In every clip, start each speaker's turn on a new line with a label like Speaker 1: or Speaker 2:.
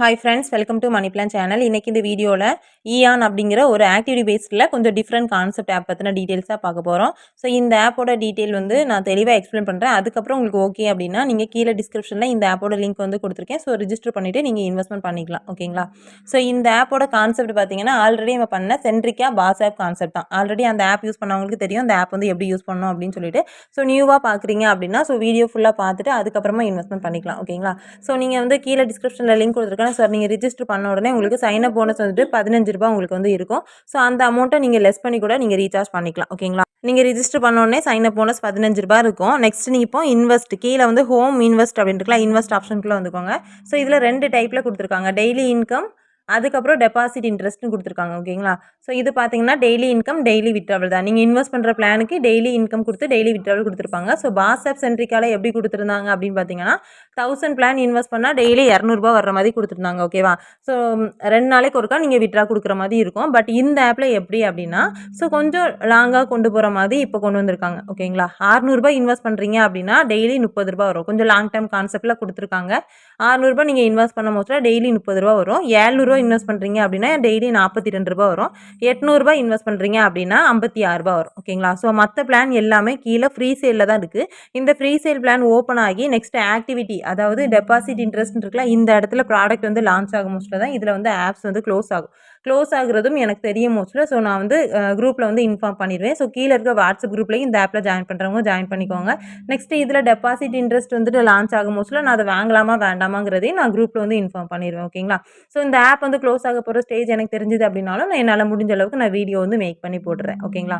Speaker 1: Hi friends, welcome to Money Plan channel. இன்னைக்கு இந்த வீடியோல EON அப்படிங்கிற ஒரு ஆக்டிவிட்டி பேஸ்ட்ல கொஞ்சம் டிஃப்ரெண்ட் கான்செப்ட் ஆப் பத்தின டீடைல்ஸா பார்க்க போறோம். ஸோ இந்த ஆப்போட டீடைல் வந்து நான் தெளிவா எக்ஸ்பிளைன் பண்றேன். அதுக்கப்புறம் உங்களுக்கு ஓகே அப்படின்னா நீங்க கீழே டிஸ்கிரிப்ஷன்ல இந்த ஆப்போட லிங்க் வந்து கொடுத்துருக்கேன். ஸோ ரிஜிஸ்டர் பண்ணிட்டு நீங்க இன்வெஸ்ட்மெண்ட் பண்ணிக்கலாம். ஓகேங்களா? ஸோ இந்த ஆப்போட கான்செப்ட் பார்த்தீங்கன்னா ஆல்ரெடி நம்ம பண்ண சென்ட்ரிக்கா பாஸ் ஆப் கான்செப்ட் தான். ஆல்ரெடி அந்த ஆப் யூஸ் பண்ணவங்களுக்கு தெரியும் அந்த ஆப் வந்து எப்படி யூஸ் பண்ணணும் அப்படின்னு சொல்லிட்டு. ஸோ நியூவா பார்க்குறீங்க அப்படின்னா ஸோ வீடியோ ஃபுல்லாக பார்த்துட்டு அதுக்கப்புறமா இன்வெஸ்ட்மெண்ட் பண்ணிக்கலாம். ஓகேங்களா? ஸோ நீங்கள் வந்து கீழே டிஸ்கிரிப்ஷனில் லிங்க் கொடுத்துருக்கேன். சார் நீங்கள் ரிஜிஸ்டர் பண்ண உடனே உங்களுக்கு சைன் அப் போனஸ் வந்துட்டு 15 ரூபாய் உங்களுக்கு வந்து இருக்கும். ஸோ அந்த அமௌண்ட்டை நீங்கள் லெஸ் பண்ணி கூட நீங்கள் ரீசார்ஜ் பண்ணிக்கலாம். ஓகேங்களா? நீங்கள் ரிஜிஸ்டர் பண்ண உடனே சைன் அப் போனஸ் 15 ரூபாய் இருக்கும். நெக்ஸ்ட் நீங்கள் இப்போ இன்வெஸ்ட் கீழே வந்து ஹோம் இன்வெஸ்ட் அப்படின்ட்டுலாம் இன்வெஸ்ட் ஆப்ஷனுக்குள்ளே வந்துக்கோங்க. ஸோ இதில் 2 டைப்பில் கொடுத்துருக்காங்க. டெய்லி இன்கம் அதுக்கப்புறம் டெபாசிட் இன்ட்ரெஸ்ட்னு கொடுத்துருக்காங்க. ஓகேங்களா? ஸோ இது பார்த்தீங்கன்னா டெய்லி இன்கம் டெய்லி விட்ராவல் தான். நீங்கள் இன்வெஸ்ட் பண்ணுற பிளானுக்கு டெய்லி இன்கம் கொடுத்து டெய்லி விட்ராவல் கொடுத்துருப்பாங்க. ஸோ பாஸ் ஆப் சென்ட்ரிக்கால எப்படி கொடுத்துருந்தாங்க அப்படின்னு பார்த்தீங்கன்னா 1000 பிளான் இன்வெஸ்ட் பண்ணால் டெய்லி 200 வர்ற மாதிரி கொடுத்துருந்தாங்க. ஓகேவா? ஸோ 2 நாளைக்கு ஒருக்கா நீங்கள் விட்ரா கொடுக்குற மாதிரி இருக்கும். பட் இந்த ஆப்பில் எப்படி அப்படின்னா ஸோ கொஞ்சம் லாங்காக கொண்டு போகிற மாதிரி இப்போ கொண்டு வந்திருக்காங்க. ஓகேங்களா? 600 இன்வெஸ்ட் பண்ணுறீங்க அப்படின்னா டெய்லி 30 வரும். கொஞ்சம் லாங் டேர்ம் கான்செப்டில் கொடுத்துருக்காங்க. 600 நீங்கள் இன்வெஸ்ட் பண்ண மோஸ்ட்ல டெய்லி 30 வரும். 700 இன்வெஸ்ட் பண்ணுறீங்க அப்படின்னா டெய்லி 42 வரும். 800 இன்வெஸ்ட் பண்ணுறீங்க அப்படின்னா 56 வரும். ஓகேங்களா? ஸோ மற்ற பிளான் எல்லாமே கீழே ஃப்ரீ சேலில் தான் இருக்குது. இந்த ஃப்ரீ சேல் பிளான் ஓப்பன் ஆகி நெக்ஸ்ட் ஆக்டிவிட்டி அதாவது டெபாசிட் இன்ட்ரெஸ்ட் இருக்குல்ல இந்த இடத்துல ப்ராடக்ட் வந்து லான்ச் ஆகும் மோஸ்ட்ல தான் இதில் வந்து ஆப்ஸ் வந்து க்ளோஸ் ஆகும். க்ளோஸ் ஆகுறதும் எனக்கு தெரியும் மோஸ்ட்ல. ஸோ நான் வந்து குரூப்பில் வந்து இன்ஃபார்ம் பண்ணிடுவேன். ஸோ கீழே இருக்க வாட்ஸ்அப் குரூப்லேயும் இந்த ஆப்பில் ஜாயின் பண்ணுறவங்க ஜாயின் பண்ணிக்கோங்க. நெக்ஸ்ட் இதில் டெபாசிட் இன்ட்ரெஸ்ட் வந்துட்டு லான்ச் ஆகும் மோஸ்ட்ல நான் அதை வாங்கலாமா வேண்டாமாங்கிறதையும் நான் குரூப்பில் வந்து இன்ஃபார்ம் பண்ணிடுவேன். ஓகேங்களா? ஸோ இந்த ஆப் வந்து க்ளோஸ் ஆக போகிற ஸ்டேஜ் எனக்கு தெரிஞ்சது அப்படின்னாலும் நான் என்னால் முடிஞ்ச அளவுக்கு நான் வீடியோ வந்து மேக் பண்ணி போடுறேன். ஓகேங்களா?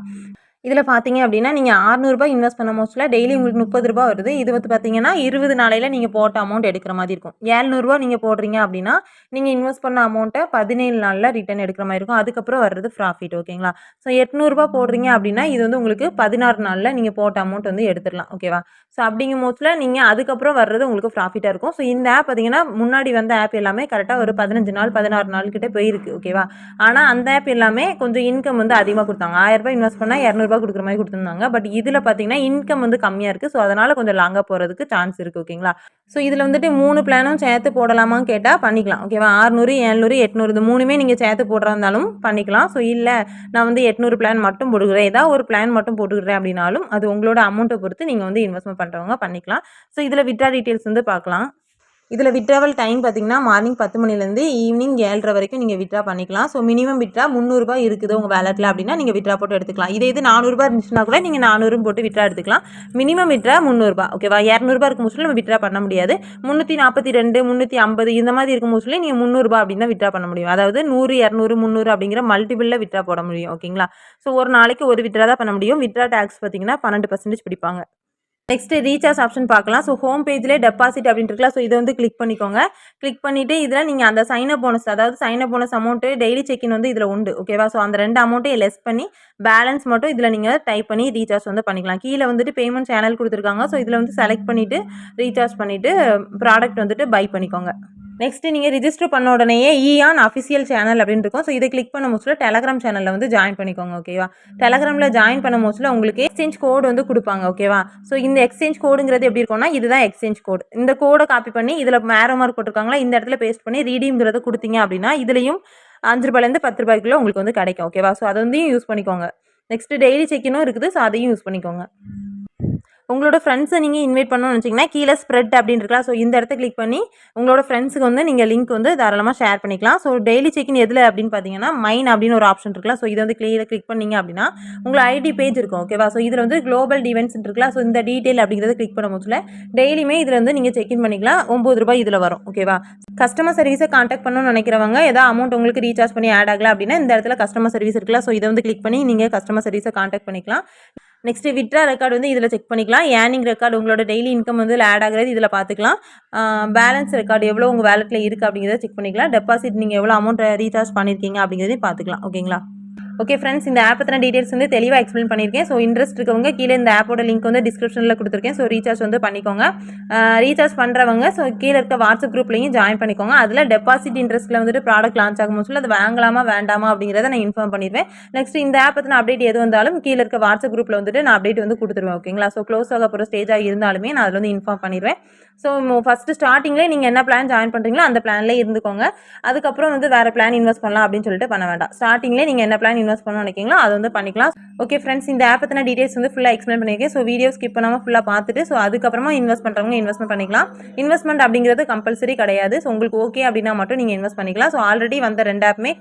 Speaker 1: இதில் பார்த்தீங்க அப்படின்னா நீங்கள் 600 இன்வெஸ்ட் பண்ண மோஸ்ட்ல டெய்லி உங்களுக்கு 30 வருது. இது வந்து பார்த்தீங்கன்னா 20 நாளையில் நீங்கள் போட்ட அமௌண்ட் எடுக்கிற மாதிரி இருக்கும். 700 நீங்கள் போடுறீங்க அப்படின்னா நீங்கள் இன்வெஸ்ட் பண்ண அமௌண்ட்டை 17 நாளில் ரிட்டர்ன் எடுக்கிற மாதிரி இருக்கும். அதுக்கப்புறம் வர்றது ப்ராஃபிட். ஓகேங்களா? ஸோ 800 போடுறீங்க அப்படின்னா இது வந்து உங்களுக்கு 16 நாளில் நீங்கள் போட்ட அமௌண்ட் வந்து எடுத்துடலாம். ஓகேவா? ஸோ அப்படிங்கும் மோஸ்ட்ல நீங்கள் அதுக்கப்புறம் வர்றது உங்களுக்கு ப்ராஃபிட்டாக இருக்கும். ஸோ இந்த ஆப் பார்த்தீங்கன்னா முன்னாடி வந்த ஆப் எல்லாமே கரெக்டாக ஒரு 15 நாள் 16 நாள் கிட்டே போயிருக்கு. ஓகேவா? ஆனால் அந்த ஆப் எல்லாமே கொஞ்சம் இன்கம் வந்து அதிகமாக கொடுத்தாங்க. 1000 இன்வெஸ்ட் பண்ணால் 200 கொடுக்குற மாதிரி கொடுத்துருந்தாங்க. பட் இதில் பார்த்தீங்கன்னா இன்கம் வந்து கம்மியாக இருக்குது. ஸோ அதனால் கொஞ்சம் லாங்காக போகிறதுக்கு சான்ஸ் இருக்குது. ஓகேங்களா? ஸோ இதில் வந்துட்டு 3 பிளானும் சேர்த்து போடலாமான்னு கேட்டால் பண்ணிக்கலாம். ஓகேவா? 600 700 800 இது 3மே நீங்கள் சேர்த்து போடுறா இருந்தாலும் பண்ணிக்கலாம். ஸோ இல்லை நான் வந்து 800 பிளான் மட்டும் போட்டுக்கிறேன் ஏதாவது ஒரு பிளான் மட்டும் போட்டுக்கிறேன் அப்படின்னாலும் அது உங்களோட அமௌண்ட்டை பொறுத்து நீங்கள் வந்து இன்வெஸ்ட்மெண்ட் பண்ணுறவங்க பண்ணிக்கலாம். ஸோ இதில் விட்ரா டீட்டெயில்ஸ் வந்து பார்க்கலாம். இதில் விட்ராவல் டைம் பார்த்தீங்கன்னா மார்னிங் 10 மணிலேருந்து ஈவினிங் 7:30 வரைக்கும் நீங்கள் விட்ரா பண்ணிக்கலாம். ஸோ மினிமம் விட்ரா 300 இருக்குது உங்கள் வேலெட்டில் அப்படின்னா நீங்கள் விட்ரா போட்டு எடுத்துக்கலாம். இது 400 இருந்துச்சுன்னா கூட நீங்கள் 400 போட்டு விட்ரா எடுத்துக்கலாம். Minimum withdraw 300. ஓகேவா? 200 இருக்கும் மோஸ்ட்லி நம்ம விட்ரா பண்ண முடியாது. 342 350 இந்த மாதிரி இருக்கும் மோஸ்ட்லி நீங்கள் 300 அப்படின்னு தான் விட்ரா பண்ண முடியும். அதாவது 100 200 300 அப்படிங்கிற மல்டிபிளில் விட்ரா போட முடியும். ஓகேங்களா? ஸோ ஒரு நாளைக்கு ஒரு விட்ரா தான் பண்ண முடியும். விட்ரா டேக்ஸ் பார்த்தீங்கன்னா 12% பிடிப்பாங்க. நெக்ஸ்ட் ரீசார்ஜ் ஆப்ஷன் பார்க்கலாம். ஸோ ஹோம் பேஜ்லேயே டெபாசிட் அப்படின்னு இருக்குல்ல. ஸோ இதை வந்து கிளிக் பண்ணிக்கோங்க. கிளிக் பண்ணிவிட்டு இதில் நீங்கள் அந்த சைன் அப் போனஸ் அதாவது sign up bonus amount daily check in வந்து இதில் உண்டு. ஓகேவா? ஸோ அந்த 2 அமௌண்ட்டையும் லெஸ் பண்ணி பேலன்ஸ் மட்டும் இதில் நீங்கள் டைப் பண்ணி ரீசார்ஜ் வந்து பண்ணிக்கலாம். கீழே வந்துட்டு பேமெண்ட் சேனல் கொடுத்துருக்காங்க. ஸோ இதில் வந்து செலக்ட் பண்ணிவிட்டு ரீசார்ஜ் பண்ணிவிட்டு ப்ராடக்ட் வந்துட்டு பை பண்ணிக்கோங்க. நெக்ஸ்ட் நீங்கள் ரிஜிஸ்டர் பண்ண உடனேயே EON அஃபிஷியல் சேனல் அப்படின்னு இருக்கும். ஸோ இதை கிளிக் பண்ண மோஸ்ட்ல டெலகிராம் சேனலில் வந்து ஜாயின் பண்ணிக்கோங்க. ஓகேவா? டெலகிராமில் ஜாயின் பண்ண மோஸ்ட்ல உங்களுக்கு எக்ஸ்சேஞ்ச் கோடு வந்து கொடுப்பாங்க. ஓகேவா? ஸோ இந்த எக்ஸ்சேஞ்ச் கோடுங்கிறது எப்படி இருக்கும்னா இதுதான் எக்ஸ்சேஞ்ச் கோடு. இந்த கோடை காப்பி பண்ணி இதில் மேரோ மார்க் போட்டிருக்காங்களா இந்த இடத்துல பேஸ்ட் பண்ணி ரீடீம்ங்கிறத கொடுத்தீங்க அப்படின்னா இதுலையும் 5 ரூபாயிலேருந்து 10 ரூபாய்க்குள்ள உங்களுக்கு வந்து கிடைக்கும். ஓகேவா? ஸோ அதை வந்து யூஸ் பண்ணிக்கோங்க. நெக்ஸ்ட் டெய்லி செக்கினும் இருக்குது. ஸோ அதையும் யூஸ் பண்ணிக்கோங்க. உங்களோட ஃப்ரெண்ட்ஸை நீங்கள் இன்வைட் பண்ணணும்னு நினச்சிங்கன்னா கீழே ஸ்ப்ரெட் அப்படின்னு இருக்கலாம். ஸோ இந்த இடத்த கிளிக் பண்ணி உங்களோட ஃப்ரெண்ட்ஸுக்கு வந்து நீங்கள் லிங்க் வந்து தாராளமாக ஷேர் பண்ணிக்கலாம். ஸோ டெய்லி செக்இன் எதில் அப்படின்னு பார்த்தீங்கன்னா மைன் அப்படின்னு ஒரு ஆப்ஷன் இருக்கலாம். ஸோ இதை வந்து கிளிக் பண்ணிங்க அப்படின்னா உங்களோட ஐடி பேஜ் இருக்கும். ஓகேவா? ஸோ இதில் வந்து குளோபல் டிவென்ட்ஸ் இருக்கலாம். ஸோ இந்த டீட்டெயில் அப்படிங்கிறத கிளிக் பண்ண முடியல டெய்லியுமே இதில் வந்து நீங்கள் செக்இன் பண்ணிக்கலாம். 9 ரூபாய் இதில் வரும். ஓகேவா? கஸ்டமர் சர்வீஸை கான்டாக்ட் பண்ணணும்னு நினைக்கிறவங்க ஏதாவது அமௌண்ட் உங்களுக்கு ரீசார்ஜ் பண்ணி ஆட் ஆகல அப்படின்னா இந்த இடத்துல கஸ்டமர் சர்வீஸ் இருக்கலாம். ஸோ இதை வந்து கிளிக் பண்ணி நீங்கள் கஸ்டமர் சர்வீஸை கான்டாக்ட் பண்ணிக்கலாம். நெக்ஸ்ட் விட்ரா ரெக்கார்டு வந்து இதில் செக் பண்ணிக்கலாம். ஏர்னிங் ரெக்கார்டு உங்களோட டெய்லி இன்கம் வந்து ஆட் ஆகிறது இதில் பார்த்துக்கலாம். பேலன்ஸ் ரெக்கார்டு எவ்வளோ உங்கள் வேலெட்டில் இருக்குது அப்படிங்கிறத செக் பண்ணிக்கலாம். டெபாசிட் நீங்கள் எவ்வளோ அமௌண்ட் ரீசார்ஜ் பண்ணியிருக்கீங்க அப்படிங்கிறதையும் பார்த்துக்கலாம். ஓகேங்களா? ஓகே ஃப்ரெண்ட்ஸ், இந்த ஆப் பற்றின டீடைல்ஸ் வந்து தெளிவாக எக்ஸ்பிளைன் பண்ணியிருக்கேன். ஸோ இன்ட்ரெஸ்ட் இருக்கவங்க கீழே இந்த ஆப்போட லிங்க் வந்து டிஸ்கிரிப்ஷனில் கொடுத்துருக்கேன். ஸோ ரீசார்ஜ் வந்து பண்ணிக்கோங்க. ரீசார்ஜ் பண்ணுறவங்க ஸோ கீழே இருக்க வாட்ஸ்அப் குரூப்லையும் ஜாயின் பண்ணிக்கோங்க. அதில் டெபாசிட் இன்ட்ரெஸ்ட்டில் வந்துட்டு ப்ராடக்ட் லான்ச் ஆகும் சொல்லி அது வாங்கலாமா வேண்டாமா அப்படிங்கிறத நான் இன்ஃபார்ம் பண்ணிடுவேன். நெக்ஸ்ட் இந்த ஆப் பற்றின அப்டேட் எது வந்தாலும் கீழே இருக்க வாட்ஸ்அப் குரூப்பில் வந்துட்டு நான் அப்டேட் வந்து கொடுத்துருவேன். ஓகேங்களா? ஸோ க்ளோஸ் ஆக போகிற ஸ்டேஜாக இருந்தாலுமே நான் அதில் வந்து இன்ஃபார்ம் பண்ணிடுவேன். ஸோ ஃபஸ்ட்டு ஸ்டார்டிங்லேயே நீங்கள் என்ன பிளான் ஜாயின் பண்ணுறீங்களோ அந்த பிளான்லேயே இருந்துக்கோங்க. அதுக்கப்புறம் வந்து வேறு பிளான் இன்வெஸ்ட் பண்ணலாம் அப்படின்னு சொல்லிட்டு பண்ண வேண்டாம். ஸ்டார்டிங்லேயே நீங்கள் என்ன பிளான் இன்வெஸ்ட் பண்ணணும்னு நினைக்கிறீங்களோ அது வந்து பண்ணிக்கலாம். ஓகே ஃப்ரெண்ட்ஸ், இந்த ஆப் பற்றின டீடைல்ஸ் வந்து ஃபுல்லாக எக்ஸ்பிளைன் பண்ணியிருக்கேன். ஸோ வீடியோ ஸ்கிப் பண்ணாமல் ஃபுல்லாக பார்த்துட்டு ஸோ அதுக்கப்புறமா இன்வெஸ்ட் பண்ணுறவங்க இன்வெஸ்ட்மெண்ட் பண்ணிக்கலாம். இன்வெஸ்ட்மெண்ட் அப்படிங்கிறது கம்பல்சரி கிடையாது. ஸோ உங்களுக்கு ஓகே அப்படின்னா மட்டும் நீங்கள் இன்வெஸ்ட் பண்ணிக்கலாம். ஸோ ஆல்ரெடி வந்த 2 ஆப்புமே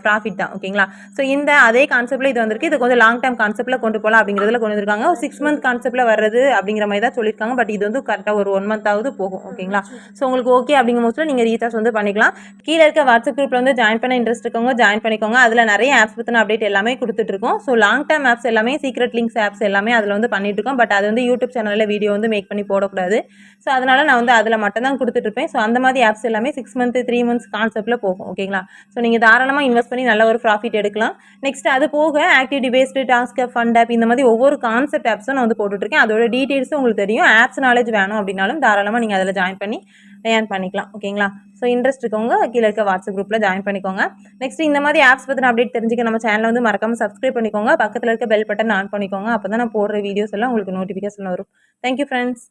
Speaker 1: ப்ராஃபிட் தான். ஓகேங்களா? ஸோ இந்த அதே கான்செப்ட்டில் இது வந்திருக்கு. இது கொஞ்சம் லாங் டேர்ம் கான்செப்ட்டில் கொண்டு போகலாம் அப்படிங்கிறதுல கொண்டு வந்திருக்காங்க. 6 மந்த் கான்செப்ட்டில் வர்றது அப்படிங்கிற மாதிரி தான் சொல்லியிருக்காங்க. பட் இது வந்து கரெக்டாக ஒரு 1 மந்த்தாவது போகும். ஓகேங்களா? ஸோ உங்களுக்கு ஓகே அப்படிங்கிற மோஸ்ட்டில் நீங்கள் ரீசார்ஜ் வந்து பண்ணிக்கலாம். கீழே இருக்க வாட்ஸ்அப் குரூப்பில் வந்து ஜாயின் பண்ண இன்ட்ரெஸ்ட் இருக்கவங்க ஜாயின் பண்ணிக்கோங்க. அதில் நிறைய ஆப்ஸ் பற்றின அப்டேட் எல்லாமே கொடுத்துட்ருக்கோம். ஸோ லாங் டேர்ம் ஆப்ஸ் எல்லாமே சீக்ரெட் லிங்க்ஸ் ஆப்ஸ் எல்லாமே அதில் வந்து பண்ணிட்டு இருக்கோம். பட் அது வந்து யூடியூப் சேனலில் வீடியோ வந்து மேக் பண்ணி போடக்கூடாது. ஸோ அதனால் நான் வந்து அதில் மட்டும் தான் கொடுத்துட்ருப்பேன். ஸோ அந்த மாதிரி ஆப்ஸ் எல்லாமே 6 மந்த் 3 மந்த்ஸ் கான்செப்ட்டில் போகும். ஓகேங்களா? ஸோ நீங்கள் தாராளமாக இன்வெஸ்ட் பண்ணி நல்ல ஒரு ப்ராஃபிட் எடுக்கலாம். நெக்ஸ்ட் அது போக activity based task app, fund app, இந்த மாதிரி ஒவ்வொரு கான்செப்ட் ஆப்ஸும் நான் வந்து போட்டுட்ருக்கேன். அதோட டீட்டெயில்ஸும் உங்களுக்கு தெரியும். ஆப்ஸ் நாலேஜ் வேணும் அப்படின்னாலும் தாராளமாக நீங்கள் அதில் ஜாயின் பண்ணி ஏர்ன் பண்ணிக்கலாம். ஓகேங்களா? ஸோ இன்ட்ரெஸ்ட் இருக்கவங்க கீழே இருக்க வாட்ஸ்அப் குரூப்பில் ஜாயின் பண்ணிக்கோங்க. நெக்ஸ்ட் இந்த மாதிரி ஆப்ஸ் பற்றின அப்டேட் தெரிஞ்சுக்க நம்ம சேனலை வந்து மறக்காமல் சப்ஸ்கிரைப் பண்ணிக்கோங்க. பக்கத்தில் இருக்க பெல் பட்டன் ஆன் பண்ணிக்கோங்க. அப்போ தான் நான் போடுற வீடியோஸ் எல்லாம் உங்களுக்கு நோட்டிஃபிகேஷன் வரும். Thank you friends.